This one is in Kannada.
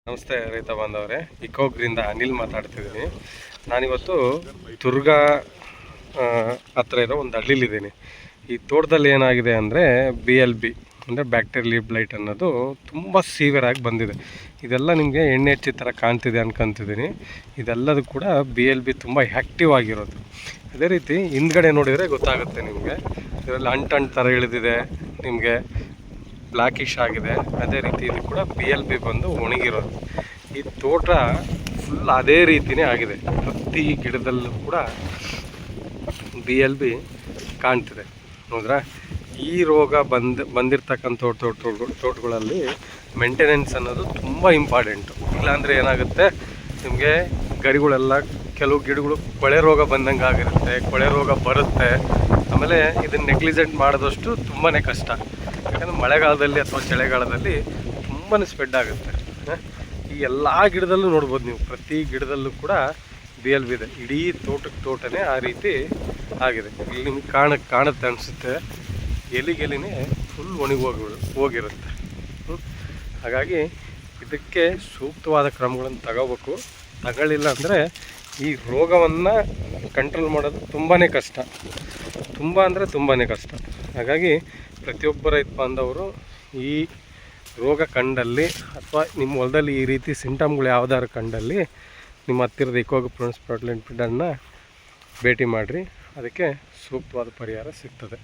ನಮಸ್ತೆ ರೈತ ಬಾಂಧವರೇ, ಇಕೋಗ್ರಿಂದ ಅನಿಲ್ ಮಾತಾಡ್ತಿದ್ದೀನಿ. ನಾನಿವತ್ತು ದುರ್ಗಾ ಹತ್ರ ಇರೋ ಒಂದು ಹಳ್ಳಿಲಿದ್ದೀನಿ. ಈ ತೋಟದಲ್ಲಿ ಏನಾಗಿದೆ ಅಂದರೆ BLB ಅಂದರೆ ಬ್ಯಾಕ್ಟೀರಿಯಲ್ ಲೀಫ್ ಬ್ಲೈಟ್ ಅನ್ನೋದು ತುಂಬ ಸೀವಿಯರ್ ಆಗಿ ಬಂದಿದೆ. ಇದೆಲ್ಲ ನಿಮಗೆ ಎಣ್ಣೆ ಹಚ್ಚಿ ಥರ ಕಾಣ್ತಿದೆ ಅನ್ಕೊತಿದ್ದೀನಿ. ಇದೆಲ್ಲದು ಕೂಡ BLB ತುಂಬ ಆ್ಯಕ್ಟಿವ್ ಆಗಿರೋದು. ಅದೇ ರೀತಿ ಹಿಂದ್ಗಡೆ ನೋಡಿದರೆ ಗೊತ್ತಾಗುತ್ತೆ ನಿಮಗೆ, ಇದರಲ್ಲಿ ಅಂಟು ಥರ ಇಳಿದಿದೆ, ನಿಮಗೆ ಬ್ಲ್ಯಾಕಿಶ್ ಆಗಿದೆ. ಅದೇ ರೀತಿ ಇದು ಕೂಡ BLB ಬಂದು ಒಣಗಿರೋದು. ಈ ತೋಟ ಫುಲ್ ಅದೇ ರೀತಿಯೇ ಆಗಿದೆ. ಪ್ರತಿ ಗಿಡದಲ್ಲೂ ಕೂಡ BLB ಕಾಣ್ತಿದೆ. ನೋಡಿದ್ರಾ, ಈ ರೋಗ ಬಂದಿರ್ತಕ್ಕಂಥ ತೋಟಗಳಲ್ಲಿ ಮೇಂಟೆನೆನ್ಸ್ ಅನ್ನೋದು ತುಂಬ ಇಂಪಾರ್ಟೆಂಟು. ಇಲ್ಲಾಂದರೆ ಏನಾಗುತ್ತೆ, ನಿಮಗೆ ಗರಿಗಳೆಲ್ಲ ಕೆಲವು ಗಿಡಗಳು ಕೊಳೆ ರೋಗ ಬಂದಂಗೆ ಆಗಿರುತ್ತೆ, ಕೊಳೆ ರೋಗ ಬರುತ್ತೆ. ಆಮೇಲೆ ಇದನ್ನು ನೆಗ್ಲಿಜೆಂಟ್ ಮಾಡಿದಷ್ಟು ತುಂಬಾ ಕಷ್ಟ. ಯಾಕಂದರೆ ಮಳೆಗಾಲದಲ್ಲಿ ಅಥವಾ ಚಳಿಗಾಲದಲ್ಲಿ ತುಂಬಾ ಸ್ಪ್ರೆಡ್ ಆಗುತ್ತೆ. ಈ ಎಲ್ಲ ಗಿಡದಲ್ಲೂ ನೋಡ್ಬೋದು ನೀವು, ಪ್ರತಿ ಗಿಡದಲ್ಲೂ ಕೂಡ BLB ಇದೆ. ಇಡೀ ತೋಟನೇ ಆ ರೀತಿ ಆಗಿದೆ. ಇಲ್ಲಿ ನಿಮ್ಗೆ ಕಾಣುತ್ತೆ ಅನಿಸುತ್ತೆ, ಎಲಿಗೆಲಿನೇ ಫುಲ್ ಹೋಗಿರುತ್ತೆ. ಹಾಗಾಗಿ ಇದಕ್ಕೆ ಸೂಕ್ತವಾದ ಕ್ರಮಗಳನ್ನು ತಗೊಳ್ಳಿಲ್ಲ ಅಂದರೆ ಈ ರೋಗವನ್ನು ಕಂಟ್ರೋಲ್ ಮಾಡೋದು ತುಂಬಾ ಕಷ್ಟ, ತುಂಬಾ ಕಷ್ಟ. ಹಾಗಾಗಿ ಪ್ರತಿಯೊಬ್ಬ ರೈತ ಬಾಂಧವರು ಈ ರೋಗ ಕಂಡಲ್ಲಿ ಅಥವಾ ನಿಮ್ಮ ಹೊಲದಲ್ಲಿ ಈ ರೀತಿ ಸಿಂಟಮ್ಗಳು ಯಾವುದಾದ್ರು ಕಂಡಲ್ಲಿ ನಿಮ್ಮ ಹತ್ತಿರದ ಇಕೋಗ್ರಿಪ್ರೊಡೆನ್ಸ್ ಪ್ರೋಟ್ಲೆಂಟ್ ಪಿಡನ್ನು ಭೇಟಿ ಮಾಡಿರಿ, ಅದಕ್ಕೆ ಸೂಕ್ತವಾದ ಪರಿಹಾರ ಸಿಗ್ತದೆ.